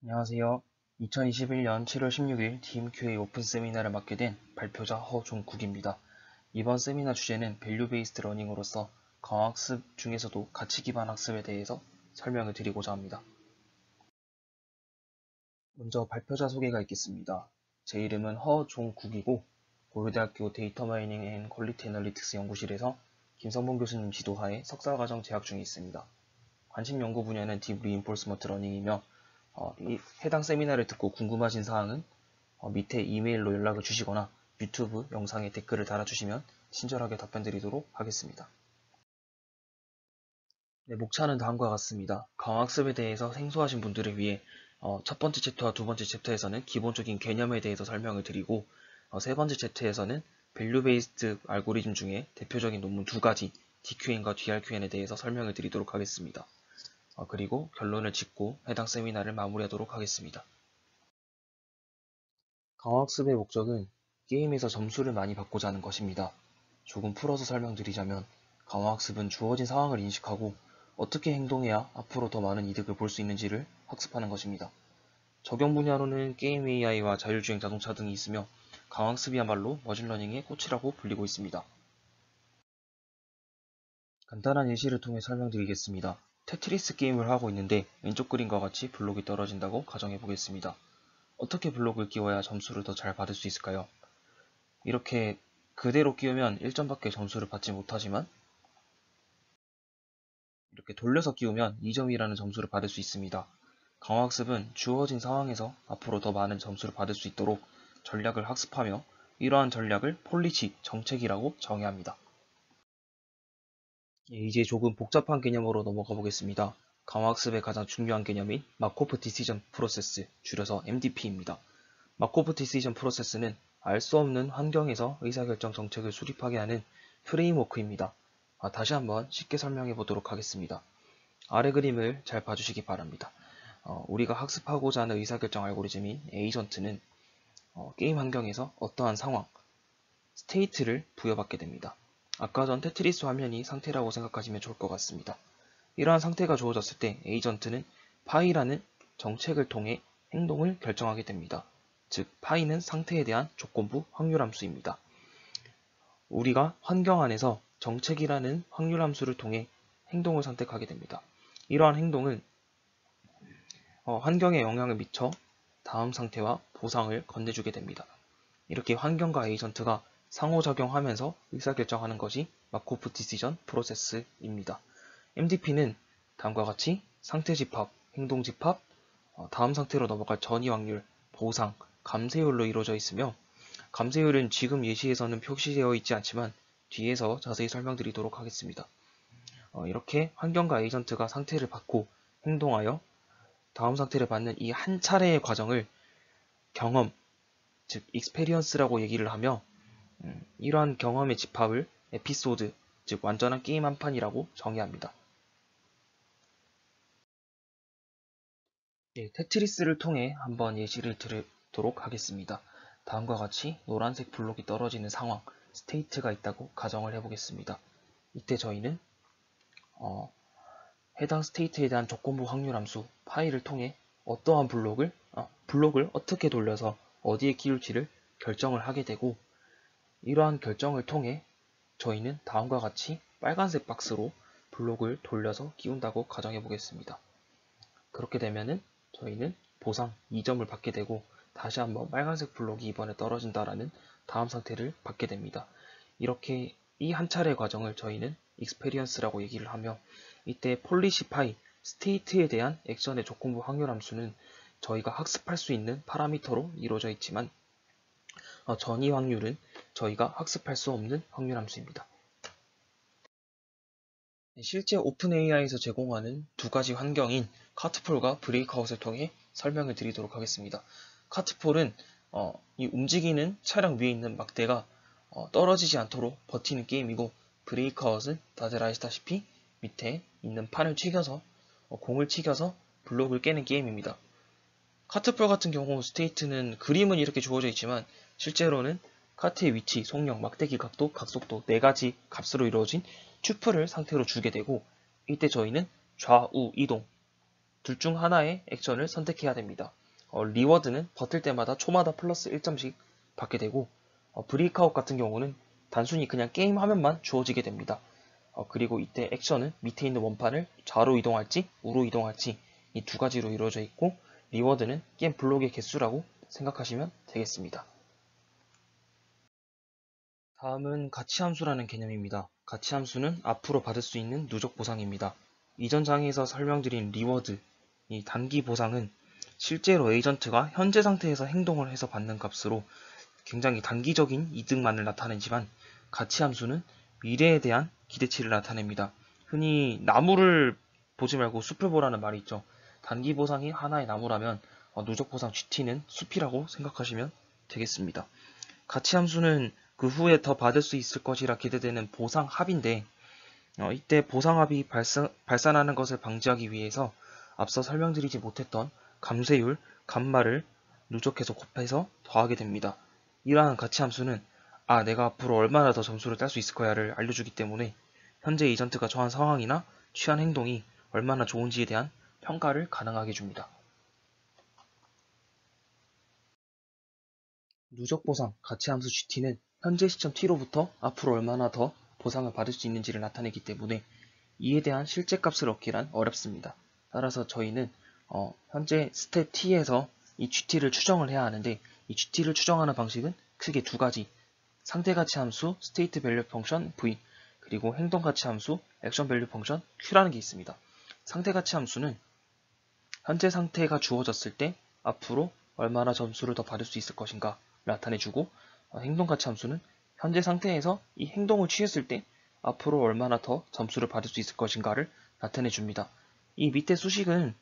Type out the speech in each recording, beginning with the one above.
안녕하세요. 2021년 7월 16일 DMQA 오픈 세미나를 맡게 된 발표자 허종국입니다. 이번 세미나 주제는 밸류 베이스드 러닝으로서 강화학습 중에서도 가치 기반 학습에 대해서 설명을 드리고자 합니다. 먼저 발표자 소개가 있겠습니다. 제 이름은 허종국이고 고려대학교 데이터 마이닝 앤 퀄리티 애널리틱스 연구실에서 김성봉 교수님 지도하에 석사과정 재학 중에 있습니다. 관심 연구 분야는 딥 리인포스먼트 러닝이며 이 해당 세미나를 듣고 궁금하신 사항은 밑에 이메일로 연락을 주시거나 유튜브 영상에 댓글을 달아주시면 친절하게 답변드리도록 하겠습니다. 네, 목차는 다음과 같습니다. 강화학습에 대해서 생소하신 분들을 위해 첫 번째 챕터와 두 번째 챕터에서는 기본적인 개념에 대해서 설명을 드리고 세 번째 챕터에서는 밸류 베이스드 알고리즘 중에 대표적인 논문 두 가지 DQN과 DRQN에 대해서 설명을 드리도록 하겠습니다. 그리고 결론을 짓고 해당 세미나를 마무리하도록 하겠습니다. 강화학습의 목적은 게임에서 점수를 많이 받고자 하는 것입니다. 조금 풀어서 설명드리자면 강화학습은 주어진 상황을 인식하고 어떻게 행동해야 앞으로 더 많은 이득을 볼 수 있는지를 학습하는 것입니다. 적용 분야로는 게임 AI와 자율주행 자동차 등이 있으며 강화학습이야말로 머신러닝의 꽃이라고 불리고 있습니다. 간단한 예시를 통해 설명드리겠습니다. 테트리스 게임을 하고 있는데 왼쪽 그림과 같이 블록이 떨어진다고 가정해 보겠습니다. 어떻게 블록을 끼워야 점수를 더 잘 받을 수 있을까요? 이렇게 그대로 끼우면 1점밖에 점수를 받지 못하지만 이렇게 돌려서 끼우면 2점이라는 점수를 받을 수 있습니다. 강화학습은 주어진 상황에서 앞으로 더 많은 점수를 받을 수 있도록 전략을 학습하며 이러한 전략을 폴리시, 정책이라고 정의합니다. 이제 조금 복잡한 개념으로 넘어가 보겠습니다. 강화학습의 가장 중요한 개념인 마코프 디시전 프로세스, 줄여서 MDP입니다. 마코프 디시전 프로세스는 알 수 없는 환경에서 의사결정 정책을 수립하게 하는 프레임워크입니다. 다시 한번 쉽게 설명해 보도록 하겠습니다. 아래 그림을 잘 봐주시기 바랍니다. 우리가 학습하고자 하는 의사결정 알고리즘인 에이전트는 게임 환경에서 어떠한 상황, 스테이트를 부여받게 됩니다. 아까 전 테트리스 화면이 상태라고 생각하시면 좋을 것 같습니다. 이러한 상태가 주어졌을 때 에이전트는 파이라는 정책을 통해 행동을 결정하게 됩니다. 즉, 파이는 상태에 대한 조건부 확률함수입니다. 우리가 환경 안에서 정책이라는 확률함수를 통해 행동을 선택하게 됩니다. 이러한 행동은 환경에 영향을 미쳐 다음 상태와 보상을 건네주게 됩니다. 이렇게 환경과 에이전트가 상호작용하면서 의사결정하는 것이 마코프 디시전 프로세스입니다. MDP는 다음과 같이 상태 집합, 행동 집합, 다음 상태로 넘어갈 전이 확률, 보상, 감쇄율로 이루어져 있으며 감쇄율은 지금 예시에서는 표시되어 있지 않지만 뒤에서 자세히 설명드리도록 하겠습니다. 이렇게 환경과 에이전트가 상태를 받고 행동하여 다음 상태를 받는 이 한 차례의 과정을 경험, 즉 익스페리언스라고 얘기를 하며 이러한 경험의 집합을 에피소드, 즉 완전한 게임 한 판이라고 정의합니다. 테트리스를 통해 한번 예시를 들도록 하겠습니다. 다음과 같이 노란색 블록이 떨어지는 상황, 스테이트가 있다고 가정을 해보겠습니다. 이때 저희는 해당 스테이트에 대한 조건부 확률함수 파이를 통해 어떠한 블록을 어떻게 돌려서 어디에 끼울지를 결정을 하게 되고 이러한 결정을 통해 저희는 다음과 같이 빨간색 박스로 블록을 돌려서 끼운다고 가정해 보겠습니다. 그렇게 되면은 저희는 보상 2점을 받게 되고 다시 한번 빨간색 블록이 이번에 떨어진다라는 다음 상태를 받게 됩니다. 이렇게 이 한 차례 과정을 저희는 익스페리언스라고 얘기를 하며 이때 폴리시 파이, 스테이트에 대한 액션의 조건부 확률함수는 저희가 학습할 수 있는 파라미터로 이루어져 있지만 전이 확률은 저희가 학습할 수 없는 확률함수입니다. 실제 오픈AI에서 제공하는 두 가지 환경인 카트폴과 브레이크아웃을 통해 설명을 드리도록 하겠습니다. 카트폴은 이 움직이는 차량 위에 있는 막대가 떨어지지 않도록 버티는 게임이고 브레이크아웃은 다들 아시다시피 밑에 있는 판을 튀겨서 공을 튀겨서 블록을 깨는 게임입니다. 카트폴 같은 경우 스테이트는 그림은 이렇게 주어져 있지만 실제로는 카트의 위치, 속력, 막대기 각도, 각속도 4가지 값으로 이루어진 튜플을 상태로 주게 되고 이때 저희는 좌우 이동, 둘 중 하나의 액션을 선택해야 됩니다. 리워드는 버틸 때마다 초마다 플러스 1점씩 받게 되고, 브레이크아웃 같은 경우는 단순히 그냥 게임 화면만 주어지게 됩니다. 그리고 이때 액션은 밑에 있는 원판을 좌로 이동할지 우로 이동할지 이 두 가지로 이루어져 있고, 리워드는 게임 블록의 개수라고 생각하시면 되겠습니다. 다음은 가치함수라는 개념입니다. 가치함수는 앞으로 받을 수 있는 누적 보상입니다. 이전 장에서 설명드린 리워드, 이 단기 보상은 실제로 에이전트가 현재 상태에서 행동을 해서 받는 값으로 굉장히 단기적인 이득만을 나타내지만, 가치함수는 미래에 대한 기대치를 나타냅니다. 흔히 나무를 보지 말고 숲을 보라는 말이 있죠. 단기 보상이 하나의 나무라면 누적 보상 GT는 숲이라고 생각하시면 되겠습니다. 가치함수는 그 후에 더 받을 수 있을 것이라 기대되는 보상합인데, 이때 보상합이 발산하는 것을 방지하기 위해서 앞서 설명드리지 못했던 감세율, 감마를 누적해서 곱해서 더하게 됩니다. 이러한 가치함수는 내가 앞으로 얼마나 더 점수를 딸 수 있을 거야를 알려주기 때문에 현재 에이전트가 처한 상황이나 취한 행동이 얼마나 좋은지에 대한 평가를 가능하게 해줍니다. 누적 보상, 가치함수 GT는 현재 시점 T로부터 앞으로 얼마나 더 보상을 받을 수 있는지를 나타내기 때문에 이에 대한 실제 값을 얻기란 어렵습니다. 따라서 저희는 현재 스텝 T에서 이 GT를 추정을 해야 하는데, 이 GT를 추정하는 방식은 크게 두 가지, 상태가치 함수 state value 펑션 V, 그리고 행동가치 함수 action value 펑션 Q라는 게 있습니다. 상태가치 함수는 현재 상태가 주어졌을 때 앞으로 얼마나 점수를 더 받을 수 있을 것인가 나타내주고, 행동가치 함수는 현재 상태에서 이 행동을 취했을 때 앞으로 얼마나 더 점수를 받을 수 있을 것인가를 나타내줍니다. 이 밑에 수식은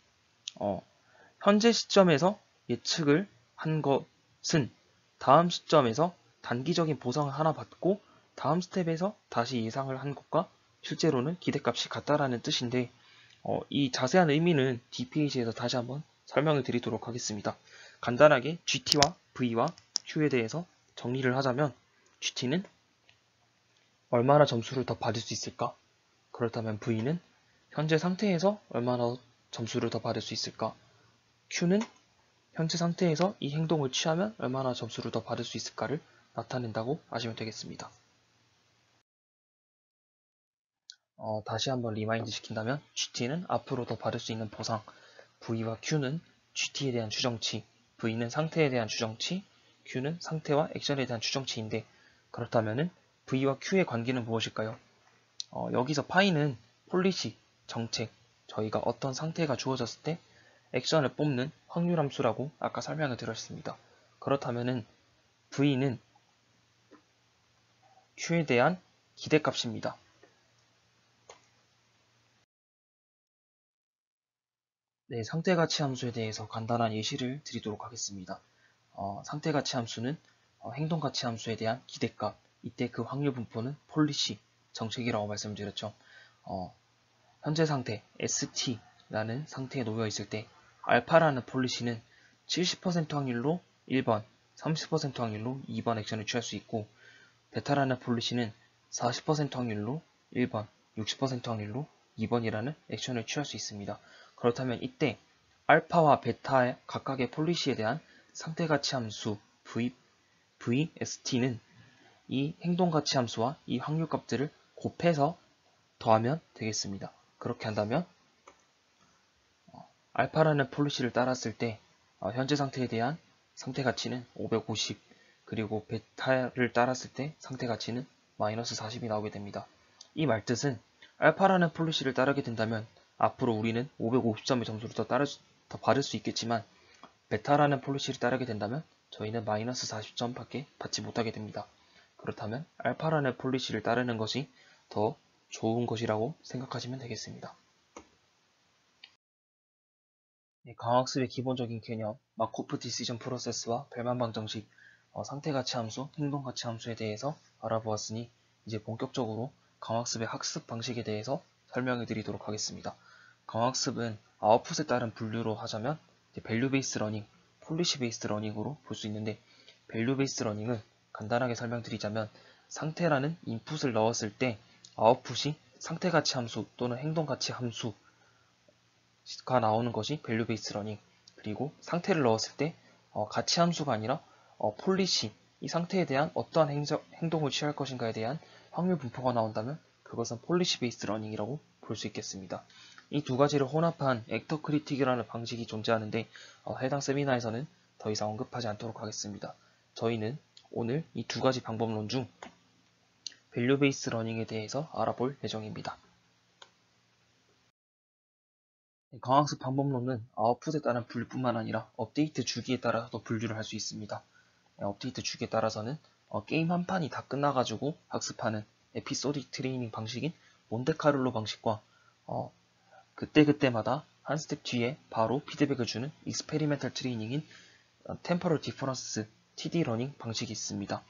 현재 시점에서 예측을 한 것은 다음 시점에서 단기적인 보상을 하나 받고 다음 스텝에서 다시 예상을 한 것과 실제로는 기대값이 같다라는 뜻인데, 이 자세한 의미는 뒷페이지에서 다시 한번 설명을 드리도록 하겠습니다. 간단하게 GT와 V와 Q에 대해서 정리를 하자면, GT는 얼마나 점수를 더 받을 수 있을까? 그렇다면 V는 현재 상태에서 얼마나 점수를 더 받을 수 있을까? Q는 현재 상태에서 이 행동을 취하면 얼마나 점수를 더 받을 수 있을까를 나타낸다고 아시면 되겠습니다. 다시 한번 리마인드 시킨다면, GT는 앞으로 더 받을 수 있는 보상, V와 Q는 GT에 대한 추정치, V는 상태에 대한 추정치, Q는 상태와 액션에 대한 추정치인데, 그렇다면 V와 Q의 관계는 무엇일까요? 여기서 파이는 폴리시, 정책, 저희가 어떤 상태가 주어졌을 때 액션을 뽑는 확률함수라고 아까 설명을 드렸습니다. 그렇다면 V는 Q에 대한 기대값입니다. 네, 상태가치 함수에 대해서 간단한 예시를 드리도록 하겠습니다. 상태가치 함수는 행동가치 함수에 대한 기대값, 이때 그 확률 분포는 폴리시, 정책이라고 말씀드렸죠. 현재 상태 ST라는 상태에 놓여 있을 때 알파라는 폴리시는 70% 확률로 1번, 30% 확률로 2번 액션을 취할 수 있고, 베타라는 폴리시는 40% 확률로 1번, 60% 확률로 2번이라는 액션을 취할 수 있습니다. 그렇다면 이때 알파와 베타 각각의 폴리시에 대한 상태가치 함수 VST는 이 행동가치 함수와 이 확률값들을 곱해서 더하면 되겠습니다. 그렇게 한다면 알파라는 폴리시를 따랐을 때 현재 상태에 대한 상태가치는 550, 그리고 베타를 따랐을 때 상태가치는 마이너스 40이 나오게 됩니다. 이 말뜻은 알파라는 폴리시를 따르게 된다면 앞으로 우리는 550점의 점수를 더 받을 수 있겠지만, 베타라는 폴리시를 따르게 된다면 저희는 마이너스 40점 밖에 받지 못하게 됩니다. 그렇다면 알파라는 폴리시를 따르는 것이 더 좋은 것이라고 생각하시면 되겠습니다. 강학습의 기본적인 개념, 마코프 디시전 프로세스와 벨만 방정식, 상태가치 함수, 행동가치 함수에 대해서 알아보았으니 이제 본격적으로 강학습의 학습 방식에 대해서 설명해 드리도록 하겠습니다. 강학습은 아웃풋에 따른 분류로 하자면 밸류 베이스 러닝, 폴리시 베이스 러닝으로 볼 수 있는데, 밸류 베이스 러닝은 간단하게 설명드리자면 상태라는 인풋을 넣었을 때 아웃풋이 상태가치 함수 또는 행동가치 함수 나오는 것이 밸류 베이스 러닝. 그리고 상태를 넣었을 때 가치 함수가 아니라 폴리시, 이 상태에 대한 어떠한 행동을 취할 것인가에 대한 확률 분포가 나온다면 그것은 폴리시 베이스 러닝이라고 볼 수 있겠습니다. 이 두 가지를 혼합한 액터 크리틱이라는 방식이 존재하는데 해당 세미나에서는 더 이상 언급하지 않도록 하겠습니다. 저희는 오늘 이 두 가지 방법론 중 밸류 베이스 러닝에 대해서 알아볼 예정입니다. 강학습 방법론은 아웃풋에 따른 분류뿐만 아니라 업데이트 주기에 따라서도 분류를 할 수 있습니다. 업데이트 주기에 따라서는 게임 한 판이 다 끝나가지고 학습하는 에피소딕 트레이닝 방식인 몬테카를로 방식과 그때그때마다 한 스텝 뒤에 바로 피드백을 주는 익스페리멘탈 트레이닝인 템퍼럴 디퍼런스 TD 러닝 방식이 있습니다.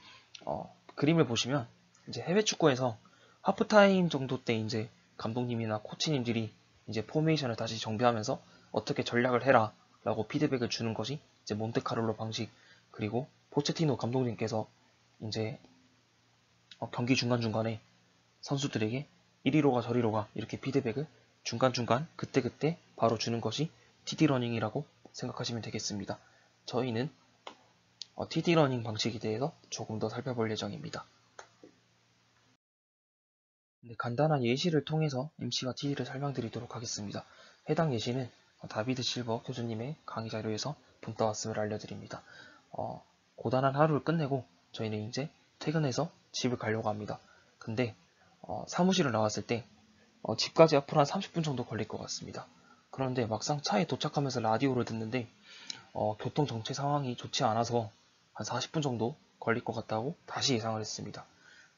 그림을 보시면 이제 해외 축구에서 하프타임 정도 때 이제 감독님이나 코치님들이 이제 포메이션을 다시 정비하면서 어떻게 전략을 해라 라고 피드백을 주는 것이 이제 몬테카를로 방식. 그리고 포체티노 감독님께서 이제 경기 중간중간에 선수들에게 이리로 가 저리로 가 이렇게 피드백을 중간중간 그때그때 바로 주는 것이 TD 러닝이라고 생각하시면 되겠습니다. 저희는 TD 러닝 방식에 대해서 조금 더 살펴볼 예정입니다. 간단한 예시를 통해서 MC와 TD를 설명드리도록 하겠습니다. 해당 예시는 다비드 실버 교수님의 강의 자료에서 본따왔음을 알려드립니다. 고단한 하루를 끝내고 저희는 이제 퇴근해서 집을 가려고 합니다. 근데 사무실을 나왔을 때 집까지 앞으로 한 30분 정도 걸릴 것 같습니다. 그런데 막상 차에 도착하면서 라디오를 듣는데 교통 정체 상황이 좋지 않아서 한 40분 정도 걸릴 것 같다고 다시 예상을 했습니다.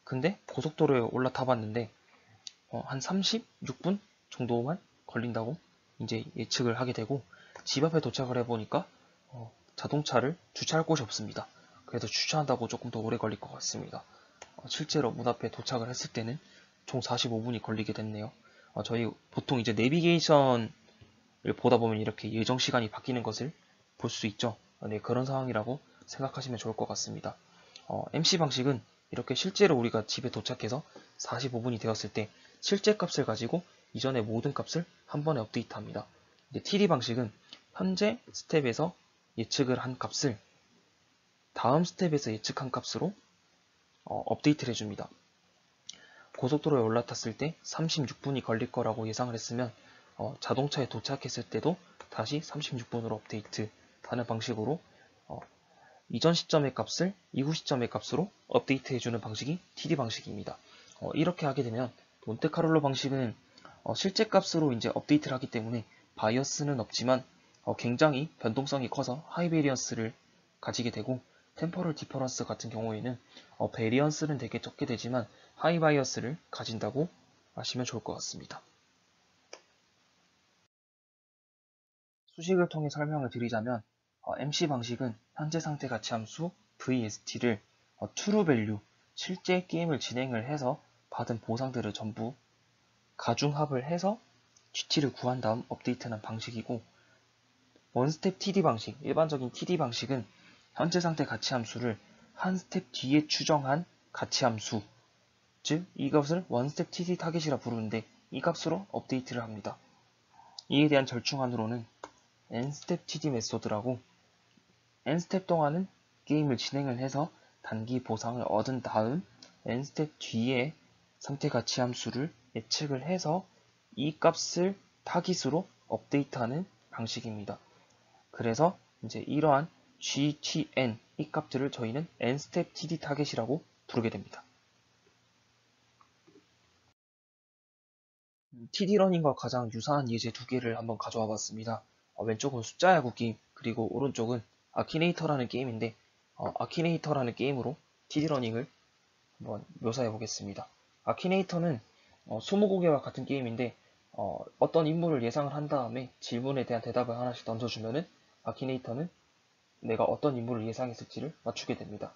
근데 고속도로에 올라타 봤는데 한 36분 정도만 걸린다고 이제 예측을 하게 되고 집 앞에 도착을 해보니까 자동차를 주차할 곳이 없습니다. 그래서 주차한다고 조금 더 오래 걸릴 것 같습니다. 실제로 문 앞에 도착을 했을 때는 총 45분이 걸리게 됐네요. 저희 보통 이제 내비게이션을 보다 보면 이렇게 예정 시간이 바뀌는 것을 볼 수 있죠. 네, 그런 상황이라고 생각하시면 좋을 것 같습니다. MC 방식은 이렇게 실제로 우리가 집에 도착해서 45분이 되었을 때 실제 값을 가지고 이전의 모든 값을 한 번에 업데이트합니다. TD 방식은 현재 스텝에서 예측을 한 값을 다음 스텝에서 예측한 값으로 업데이트를 해줍니다. 고속도로에 올라탔을 때 36분이 걸릴 거라고 예상을 했으면 자동차에 도착했을 때도 다시 36분으로 업데이트 하는 방식으로 이전 시점의 값을 이후 시점의 값으로 업데이트 해주는 방식이 TD 방식입니다. 이렇게 하게 되면 몬테카를로 방식은 실제 값으로 이제 업데이트를 하기 때문에 바이어스는 없지만 굉장히 변동성이 커서 하이 베리언스를 가지게 되고 템퍼럴 디퍼런스 같은 경우에는 베리언스는 되게 적게 되지만 하이 바이어스를 가진다고 아시면 좋을 것 같습니다. 수식을 통해 설명을 드리자면 MC 방식은 현재 상태 가치 함수 VST를 true value, 실제 게임을 진행을 해서 받은 보상들을 전부 가중합을 해서 GT를 구한 다음 업데이트하는 방식이고, 원스텝 TD 방식, 일반적인 TD 방식은 현재 상태 가치 함수를 한 스텝 뒤에 추정한 가치 함수, 즉 이것을 원스텝 TD 타겟이라 부르는데 이 값으로 업데이트를 합니다. 이에 대한 절충안으로는 n스텝 TD 메소드라고 n스텝 동안은 게임을 진행을 해서 단기 보상을 얻은 다음 n스텝 뒤에 상태 가치 함수를 예측을 해서 이 값을 타깃으로 업데이트하는 방식입니다. 그래서 이제 이러한 GTN 이 값들을 저희는 n스텝 TD 타겟이라고 부르게 됩니다. TD 러닝과 가장 유사한 예제 두 개를 한번 가져와 봤습니다. 왼쪽은 숫자 야구 게임, 그리고 오른쪽은 아키네이터라는 게임인데 아키네이터라는 게임으로 TD 러닝을 한번 묘사해 보겠습니다. 아키네이터는 스무고개와 같은 게임인데 어떤 인물을 예상을 한 다음에 질문에 대한 대답을 하나씩 던져주면은 아키네이터는 내가 어떤 인물을 예상했을지를 맞추게 됩니다.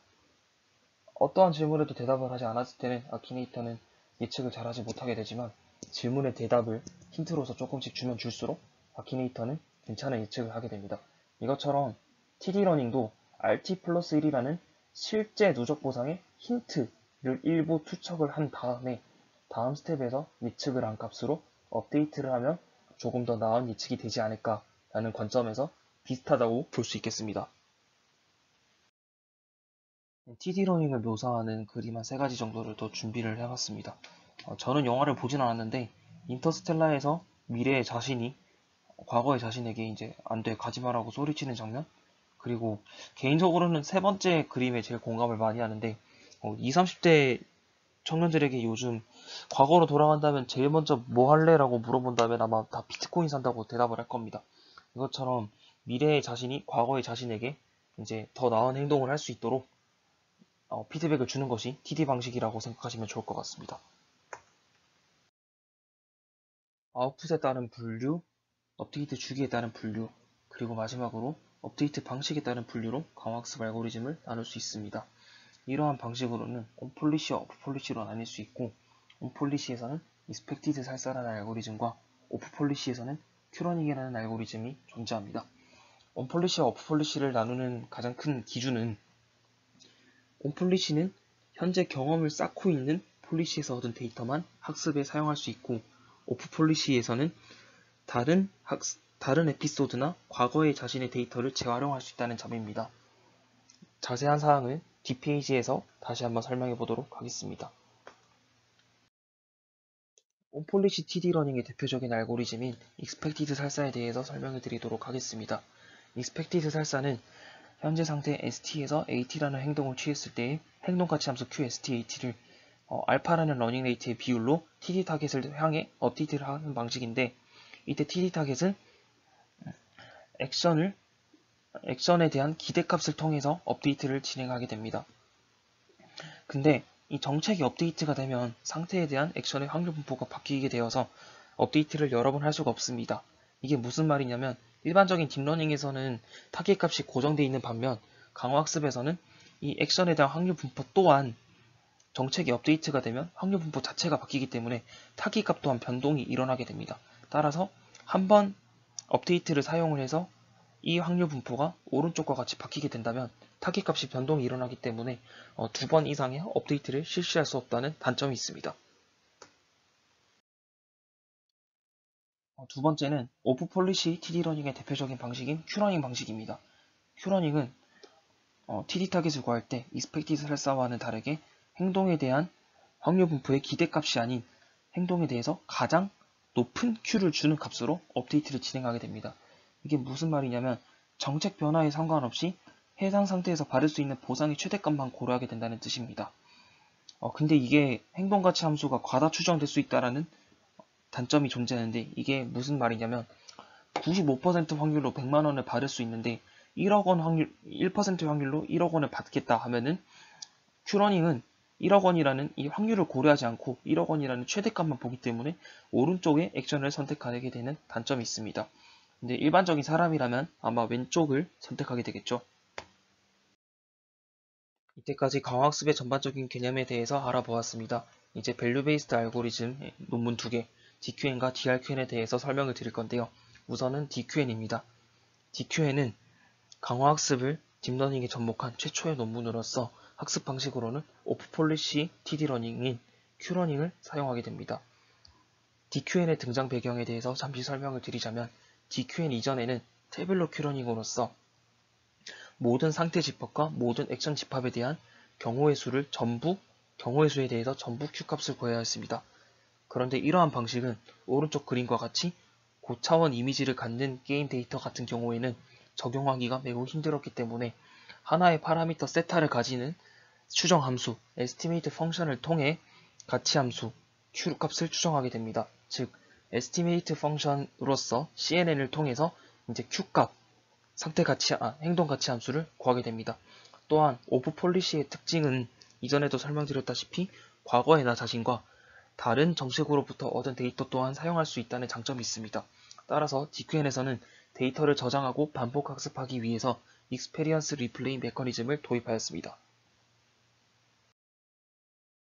어떠한 질문에도 대답을 하지 않았을 때는 아키네이터는 예측을 잘하지 못하게 되지만 질문의 대답을 힌트로서 조금씩 주면 줄수록 아키네이터는 괜찮은 예측을 하게 됩니다. 이것처럼 TD 러닝도 RT 플러스 1이라는 실제 누적 보상의 힌트를 일부 투척을 한 다음에 다음 스텝에서 예측을 한 값으로 업데이트를 하면 조금 더 나은 예측이 되지 않을까라는 관점에서 비슷하다고 볼 수 있겠습니다. TD러닝을 묘사하는 그림 한 3가지 정도를 더 준비를 해봤습니다. 저는 영화를 보진 않았는데 인터스텔라에서 미래의 자신이 과거의 자신에게 이제 안 돼 가지마라고 소리치는 장면, 그리고 개인적으로는 3번째 그림에 제일 공감을 많이 하는데 20, 30대 청년들에게 요즘 과거로 돌아간다면 제일 먼저 뭐 할래? 라고 물어본다면 아마 다 비트코인 산다고 대답을 할 겁니다. 이것처럼 미래의 자신이 과거의 자신에게 이제 더 나은 행동을 할 수 있도록 피드백을 주는 것이 TD 방식이라고 생각하시면 좋을 것 같습니다. 아웃풋에 따른 분류, 업데이트 주기에 따른 분류, 그리고 마지막으로 업데이트 방식에 따른 분류로 강화학습 알고리즘을 나눌 수 있습니다. 이러한 방식으로는 온폴리시와 오프폴리시로 나뉠 수 있고, 온폴리시에서는 익스펙티드 살사라는 알고리즘과 오프폴리시에서는 큐러닝이라는 알고리즘이 존재합니다. 온폴리시와 오프폴리시를 나누는 가장 큰 기준은, 온폴리시는 현재 경험을 쌓고 있는 폴리시에서 얻은 데이터만 학습에 사용할 수 있고, 오프폴리시에서는 다른 에피소드나 과거의 자신의 데이터를 재활용할 수 있다는 점입니다. 자세한 사항은 뒷페이지에서 다시 한번 설명해 보도록 하겠습니다. 온폴리시 TD-러닝의 대표적인 알고리즘인 익스펙티드 살사에 대해서 설명해 드리도록 하겠습니다. 익스펙티드 살사는 현재 상태 ST에서 AT라는 행동을 취했을 때의 행동가치 함수 QST-AT를 알파라는 러닝 레이트의 비율로 TD 타겟을 향해 업데이트를 하는 방식인데, 이때 TD 타겟은 액션에 대한 기대값을 통해서 업데이트를 진행하게 됩니다. 근데 이 정책이 업데이트가 되면 상태에 대한 액션의 확률 분포가 바뀌게 되어서 업데이트를 여러 번 할 수가 없습니다. 이게 무슨 말이냐면, 일반적인 딥러닝에서는 타겟 값이 고정되어 있는 반면 강화학습에서는 이 액션에 대한 확률 분포 또한 정책이 업데이트가 되면 확률 분포 자체가 바뀌기 때문에 타깃 값 또한 변동이 일어나게 됩니다. 따라서 한번 업데이트를 사용을 해서 이 확률 분포가 오른쪽과 같이 바뀌게 된다면 타깃 값이 변동이 일어나기 때문에 2번 이상의 업데이트를 실시할 수 없다는 단점이 있습니다. 두 번째는 오프 폴리시 TD-러닝의 대표적인 방식인 큐러닝 방식입니다. 큐러닝은 TD 타깃을 구할 때 익스펙티드 살사와는 다르게 행동에 대한 확률 분포의 기대값이 아닌 행동에 대해서 가장 높은 Q를 주는 값으로 업데이트를 진행하게 됩니다. 이게 무슨 말이냐면, 정책 변화에 상관없이 해당 상태에서 받을 수 있는 보상의 최대값만 고려하게 된다는 뜻입니다. 근데 이게 행동가치 함수가 과다 추정될 수 있다는 단점이 존재하는데, 이게 무슨 말이냐면 95% 확률로 100만원을 받을 수 있는데 1억원 확률, 1% 확률로 1억원을 받겠다 하면은 큐러닝은 1억원이라는 이 확률을 고려하지 않고 1억원이라는 최대값만 보기 때문에 오른쪽의 액션을 선택하게 되는 단점이 있습니다. 근데 일반적인 사람이라면 아마 왼쪽을 선택하게 되겠죠. 이때까지 강화학습의 전반적인 개념에 대해서 알아보았습니다. 이제 밸류 베이스드 알고리즘 논문 2개, DQN과 DRQN에 대해서 설명을 드릴 건데요. 우선은 DQN입니다. DQN은 강화학습을 딥러닝에 접목한 최초의 논문으로서 학습 방식으로는 오프폴리시 TD-러닝인 Q러닝을 사용하게 됩니다. DQN의 등장 배경에 대해서 잠시 설명을 드리자면, DQN 이전에는 태블로 Q러닝으로서 모든 상태 집합과 모든 액션 집합에 대한 경우의 수에 대해서 전부 Q값을 구해야 했습니다. 그런데 이러한 방식은 오른쪽 그림과 같이 고차원 이미지를 갖는 게임 데이터 같은 경우에는 적용하기가 매우 힘들었기 때문에 하나의 파라미터 세타를 가지는 추정 함수 estimate 펑션을 통해 가치 함수 Q 값을 추정하게 됩니다. 즉 estimate 펑션으로서 CNN을 통해서 이제 Q 값 행동 가치 함수를 구하게 됩니다. 또한 오프 폴리시의 특징은 이전에도 설명드렸다시피 과거의 나 자신과 다른 정책으로부터 얻은 데이터 또한 사용할 수 있다는 장점이 있습니다. 따라서 DQN에서는 데이터를 저장하고 반복 학습하기 위해서 익스페리언스 리플레이 메커니즘을 도입하였습니다.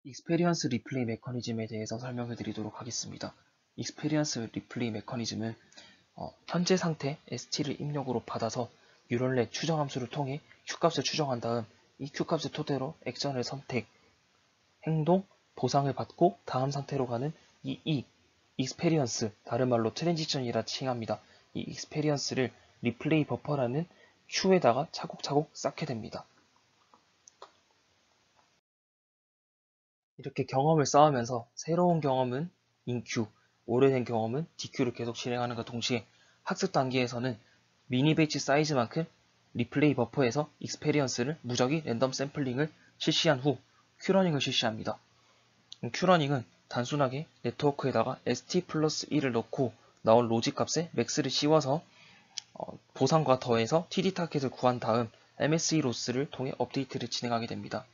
익스페리언스 리플레이 메커니즘에 대해서 설명을 드리도록 하겠습니다. 익스페리언스 리플레이 메커니즘은 현재 상태 ST를 입력으로 받아서 뉴럴넷 추정함수를 통해 Q값을 추정한 다음 이 Q값을 토대로 액션을 선택, 행동, 보상을 받고 다음 상태로 가는 이 익스페리언스, 다른 말로 트랜지션이라 칭합니다. 이 익스페리언스를 리플레이 버퍼라는 큐에다가 차곡차곡 쌓게 됩니다. 이렇게 경험을 쌓으면서 새로운 경험은 인큐, 오래된 경험은 DQ를 계속 진행하는과 동시에 학습 단계에서는 미니 배치 사이즈만큼 리플레이 버퍼에서 익스페리언스를 무작위 랜덤 샘플링을 실시한 후 큐러닝을 실시합니다. 큐러닝은 단순하게 네트워크에다가 st 플러스 1을 넣고 나온 로직 값에 맥스를 씌워서 보상과 더해서 td 타켓을 구한 다음 MSE 로스를 통해 업데이트를 진행하게 됩니다.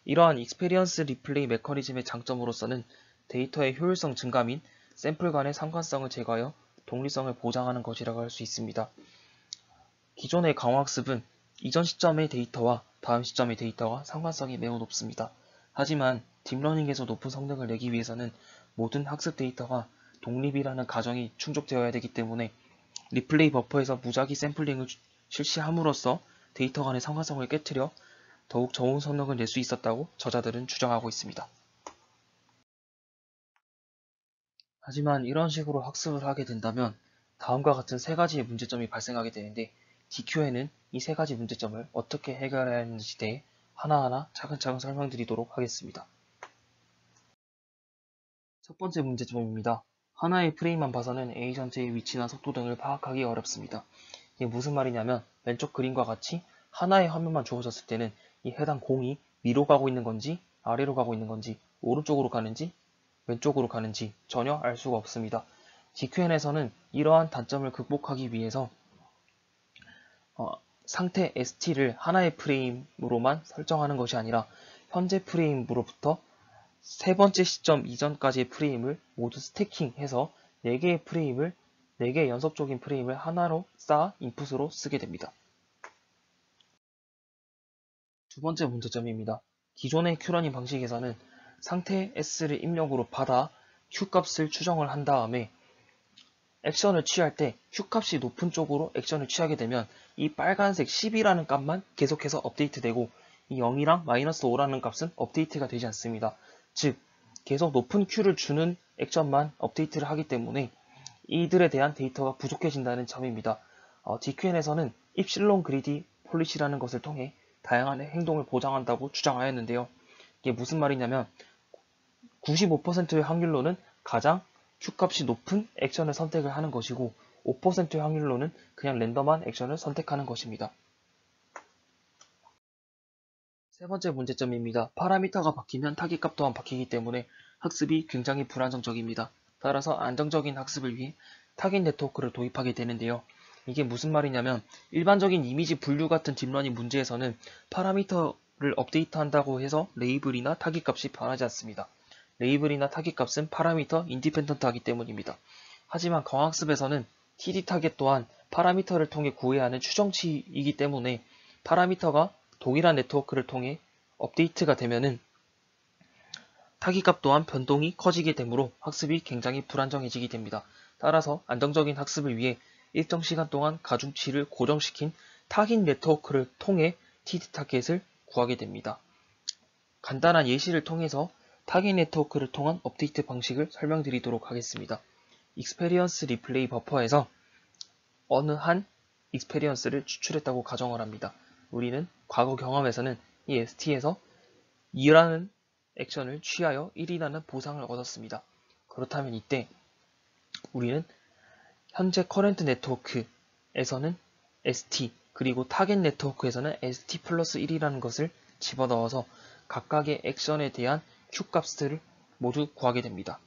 이러한 익스페리언스 리플레이 메커니즘의 장점으로서는 데이터의 효율성 증가 및 샘플 간의 상관성을 제거하여 독립성을 보장하는 것이라고 할 수 있습니다. 기존의 강화학습은 이전 시점의 데이터와 다음 시점의 데이터와 상관성이 매우 높습니다. 하지만 딥러닝에서 높은 성능을 내기 위해서는 모든 학습 데이터가 독립이라는 가정이 충족되어야 되기 때문에 리플레이 버퍼에서 무작위 샘플링을 실시함으로써 데이터 간의 상관성을 깨트려 더욱 좋은 성능을 낼 수 있었다고 저자들은 주장하고 있습니다. 하지만 이런 식으로 학습을 하게 된다면 다음과 같은 세 가지의 문제점이 발생하게 되는데 DQ에는 이 세 가지 문제점을 어떻게 해결해야 하는지에 대해 하나하나 차근차근 설명드리도록 하겠습니다. 첫 번째 문제점입니다. 하나의 프레임만 봐서는 A 전체의 위치나 속도 등을 파악하기 어렵습니다. 이게 무슨 말이냐면 왼쪽 그림과 같이 하나의 화면만 주어졌을 때는 이 해당 공이 위로 가고 있는 건지 아래로 가고 있는 건지 오른쪽으로 가는지 왼쪽으로 가는지 전혀 알 수가 없습니다. DQN에서는 이러한 단점을 극복하기 위해서 상태 ST를 하나의 프레임으로만 설정하는 것이 아니라 현재 프레임으로부터 세 번째 시점 이전까지의 프레임을 모두 스태킹해서 4개의 프레임을 4개의 연속적인 프레임을 하나로 쌓아 인풋으로 쓰게 됩니다. 두 번째 문제점입니다. 기존의 큐러닝 방식에서는 상태 S를 입력으로 받아 Q 값을 추정을 한 다음에 액션을 취할 때 Q 값이 높은 쪽으로 액션을 취하게 되면 이 빨간색 10이라는 값만 계속해서 업데이트되고 이 0이랑 마이너스 5라는 값은 업데이트가 되지 않습니다. 즉 계속 높은 Q를 주는 액션만 업데이트를 하기 때문에 이들에 대한 데이터가 부족해진다는 점입니다. DQN에서는 입실론 그리디 폴리시라는 것을 통해 다양한 행동을 보장한다고 주장하였는데요. 이게 무슨 말이냐면 95%의 확률로는 가장 Q값이 높은 액션을 선택을 하는 것이고 5%의 확률로는 그냥 랜덤한 액션을 선택하는 것입니다. 세 번째 문제점입니다. 파라미터가 바뀌면 타깃값 또한 바뀌기 때문에 학습이 굉장히 불안정적입니다. 따라서 안정적인 학습을 위해 타깃 네트워크를 도입하게 되는데요. 이게 무슨 말이냐면 일반적인 이미지 분류 같은 딥러닝 문제에서는 파라미터를 업데이트한다고 해서 레이블이나 타깃값이 변하지 않습니다. 레이블이나 타깃값은 파라미터 인디펜던트하기 때문입니다. 하지만 강학습에서는 TD 타겟 또한 파라미터를 통해 구해야 하는 추정치이기 때문에 파라미터가 동일한 네트워크를 통해 업데이트가 되면은 타깃값 또한 변동이 커지게 되므로 학습이 굉장히 불안정해지게 됩니다. 따라서 안정적인 학습을 위해 일정 시간 동안 가중치를 고정시킨 타깃 네트워크를 통해 TD 타겟을 구하게 됩니다. 간단한 예시를 통해서 타깃 네트워크를 통한 업데이트 방식을 설명드리도록 하겠습니다. 익스페리언스 리플레이 버퍼에서 어느 한 익스페리언스를 추출했다고 가정을 합니다. 우리는 과거 경험에서는 이 ST에서 2라는 액션을 취하여 1이라는 보상을 얻었습니다. 그렇다면 이때 우리는 현재 커런트 네트워크에서는 ST 그리고 타겟 네트워크에서는 ST 플러스 1이라는 것을 집어넣어서 각각의 액션에 대한 Q값들을 모두 구하게 됩니다.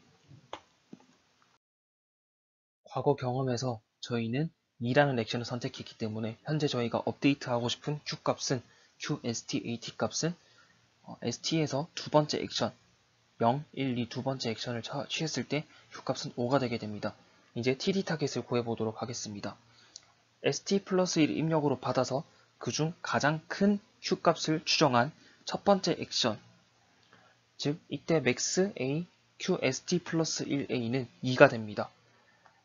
과거 경험에서 저희는 2라는 액션을 선택했기 때문에 현재 저희가 업데이트하고 싶은 Q값은 QSTAT 값은 ST에서 두 번째 액션 0, 1, 2 두 번째 액션을 취했을 때 Q값은 5가 되게 됩니다. 이제 TD 타겟을 구해보도록 하겠습니다. ST 플러스 1 입력으로 받아서 그중 가장 큰 Q값을 추정한 첫 번째 액션 즉 이때 max A QST 플러스 1A는 2가 됩니다.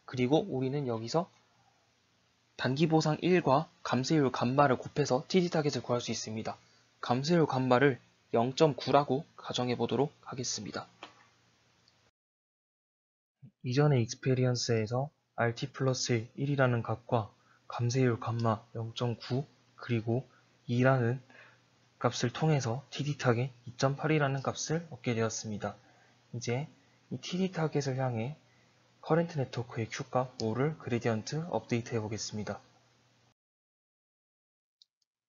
그리고 우리는 여기서 단기보상 1과 감쇄율 감마를 곱해서 TD 타겟을 구할 수 있습니다. 감쇄율 감마를 0.9라고 가정해 보도록 하겠습니다. 이전의 익스페리언스에서 RT 플러스 1이라는 값과 감쇄율 감마 0.9 그리고 2라는 값을 통해서 TD 타겟 2.8이라는 값을 얻게 되었습니다. 이제 이 TD 타겟을 향해 커런트 네트워크의 Q값 5를 그레디언트 업데이트 해보겠습니다.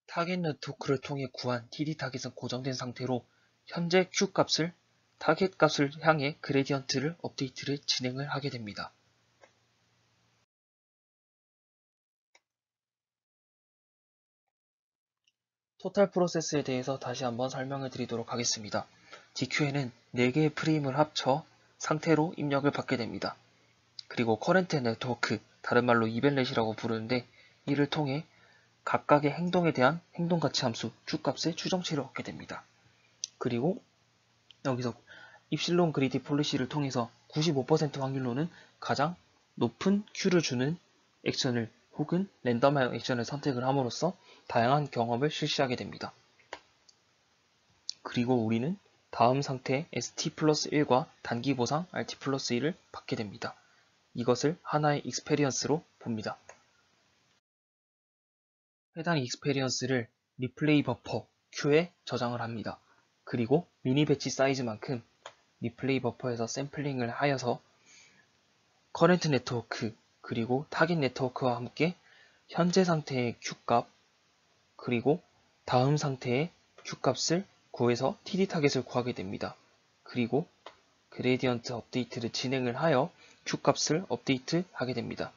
타겟 네트워크를 통해 구한 TD 타겟은 고정된 상태로 현재 Q값을 타겟 값을 향해 그레디언트를 업데이트를 진행을 하게 됩니다. 토탈 프로세스에 대해서 다시 한번 설명을 드리도록 하겠습니다. DQ에는 4개의 프레임을 합쳐 상태로 입력을 받게 됩니다. 그리고 커런트 네트워크, 다른 말로 이벨렛이라고 부르는데 이를 통해 각각의 행동에 대한 행동가치 함수 Q값의 추정치를 얻게 됩니다. 그리고 여기서 입실론 그리디 폴리시를 통해서 95% 확률로는 가장 높은 Q를 주는 액션을 혹은 랜덤한 액션을 선택을 함으로써 다양한 경험을 실시하게 됩니다. 그리고 우리는 다음 상태 ST 플러스 1과 단기 보상 RT 플러스 1을 받게 됩니다. 이것을 하나의 익스페리언스로 봅니다. 해당 익스페리언스를 리플레이 버퍼 Q에 저장을 합니다. 그리고 미니 배치 사이즈만큼 리플레이 버퍼에서 샘플링을 하여서 커런트 네트워크 그리고 타깃 네트워크와 함께 현재 상태의 Q값 그리고 다음 상태의 Q값을 구해서 TD 타겟을 구하게 됩니다. 그리고 그레디언트 업데이트를 진행을 하여 Q값을 업데이트 하게 됩니다.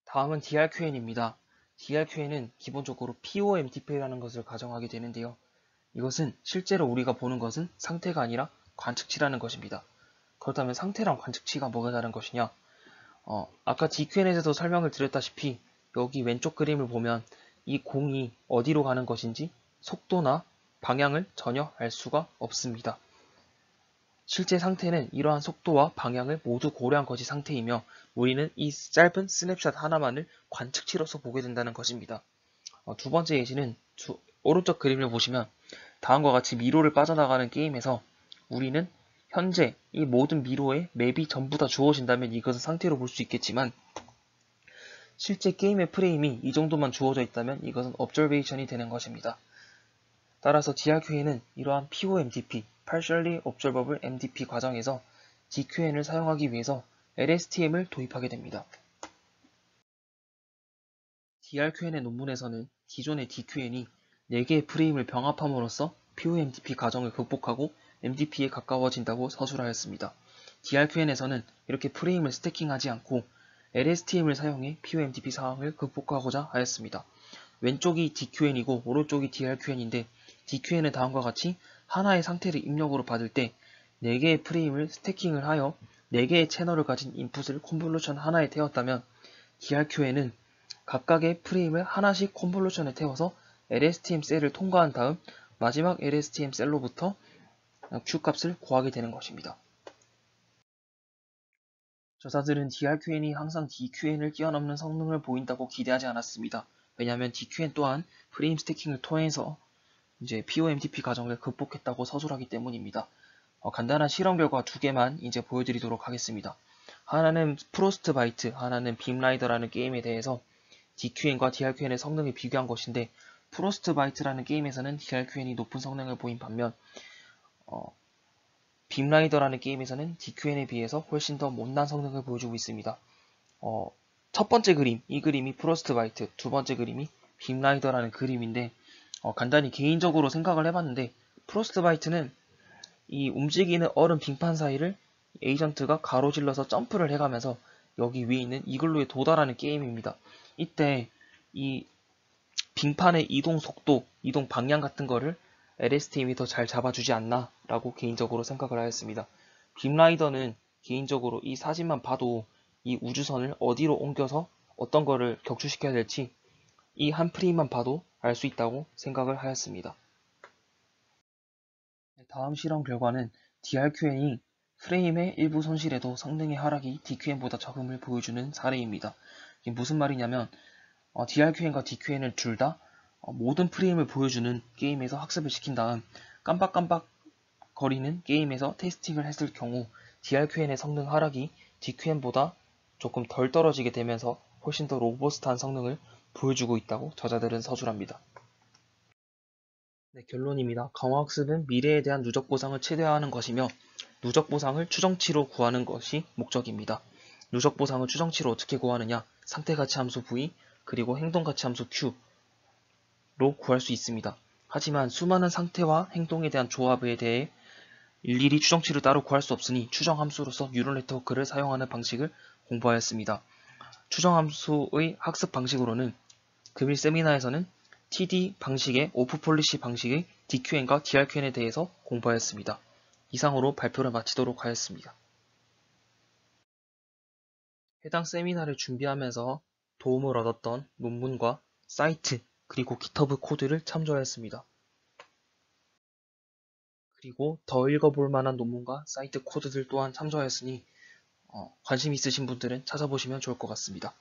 다음은 DRQN입니다. DRQN은 기본적으로 POMTP라는 것을 가정하게 되는데요. 이것은 실제로 우리가 보는 것은 상태가 아니라 관측치라는 것입니다. 그렇다면 상태랑 관측치가 뭐가 다른 것이냐? 아까 DQN에서도 설명을 드렸다시피 여기 왼쪽 그림을 보면 이 공이 어디로 가는 것인지 속도나 방향을 전혀 알 수가 없습니다. 실제 상태는 이러한 속도와 방향을 모두 고려한 것이 상태이며 우리는 이 짧은 스냅샷 하나만을 관측치로서 보게 된다는 것입니다. 두 번째 예시는 오른쪽 그림을 보시면 다음과 같이 미로를 빠져나가는 게임에서 우리는 현재 이 모든 미로에 맵이 전부 다 주어진다면 이것은 상태로 볼 수 있겠지만 실제 게임의 프레임이 이 정도만 주어져 있다면 이것은 observation이 되는 것입니다. 따라서 DRQN은 이러한 POMDP, Partially Observable MDP 과정에서 DQN을 사용하기 위해서 LSTM을 도입하게 됩니다. DRQN의 논문에서는 기존의 DQN이 4개의 프레임을 병합함으로써 POMDP 과정을 극복하고 MDP에 가까워진다고 서술하였습니다. DRQN에서는 이렇게 프레임을 스태킹하지 않고 LSTM을 사용해 POMDP 상황을 극복하고자 하였습니다. 왼쪽이 DQN이고 오른쪽이 DRQN인데 DQN은 다음과 같이 하나의 상태를 입력으로 받을 때 4개의 프레임을 스태킹을 하여 4개의 채널을 가진 인풋을 컨볼루션 하나에 태웠다면 DRQN은 각각의 프레임을 하나씩 컨볼루션에 태워서 LSTM 셀을 통과한 다음 마지막 LSTM 셀로부터 Q값을 구하게 되는 것입니다. 저자들은 DRQN이 항상 DQN을 뛰어넘는 성능을 보인다고 기대하지 않았습니다. 왜냐하면 DQN 또한 프레임 스태킹을 통해서 이제 POMTP 과정을 극복했다고 서술하기 때문입니다. 간단한 실험 결과 2개만 이제 보여드리도록 하겠습니다. 하나는 프로스트바이트, 하나는 빔라이더라는 게임에 대해서 DQN과 DRQN의 성능을 비교한 것인데 프로스트바이트라는 게임에서는 DRQN이 높은 성능을 보인 반면 빔라이더라는 게임에서는 DQN에 비해서 훨씬 더 못난 성능을 보여주고 있습니다. 첫 번째 그림, 이 그림이 프로스트바이트, 두 번째 그림이 빔라이더라는 그림인데 간단히 개인적으로 생각을 해봤는데 프로스트바이트는 이 움직이는 얼음 빙판 사이를 에이전트가 가로질러서 점프를 해가면서 여기 위에 있는 이글루에 도달하는 게임입니다. 이때 이 빙판의 이동 속도, 이동 방향 같은 거를 LSTM이 더 잘 잡아주지 않나 라고 개인적으로 생각을 하였습니다. 빔라이더는 개인적으로 이 사진만 봐도 이 우주선을 어디로 옮겨서 어떤 거를 격추시켜야 될지 이 한 프레임만 봐도 알 수 있다고 생각을 하였습니다. 다음 실험 결과는 DRQN이 프레임의 일부 손실에도 성능의 하락이 DQN보다 적음을 보여주는 사례입니다. 이게 무슨 말이냐면 DRQN과 DQN을 둘 다 모든 프레임을 보여주는 게임에서 학습을 시킨 다음 깜빡깜빡 거리는 게임에서 테스팅을 했을 경우 DRQN의 성능 하락이 DQN보다 조금 덜 떨어지게 되면서 훨씬 더 로버스트한 성능을 보여주고 있다고 저자들은 서술합니다. 네, 결론입니다. 강화학습은 미래에 대한 누적 보상을 최대화하는 것이며 누적 보상을 추정치로 구하는 것이 목적입니다. 누적 보상을 추정치로 어떻게 구하느냐? 상태가치 함수 V 그리고 행동가치 함수 Q로 구할 수 있습니다. 하지만 수많은 상태와 행동에 대한 조합에 대해 일일이 추정치를 따로 구할 수 없으니 추정함수로서 뉴럴 네트워크를 사용하는 방식을 공부하였습니다. 추정함수의 학습 방식으로는 금일 세미나에서는 TD 방식의 오프 폴리시 방식의 DQN과 DRQN에 대해서 공부하였습니다. 이상으로 발표를 마치도록 하였습니다. 해당 세미나를 준비하면서 도움을 얻었던 논문과 사이트 그리고 GitHub 코드를 참조하였습니다. 그리고 더 읽어볼 만한 논문과 사이트 코드들 또한 참조하였으니 관심 있으신 분들은 찾아보시면 좋을 것 같습니다.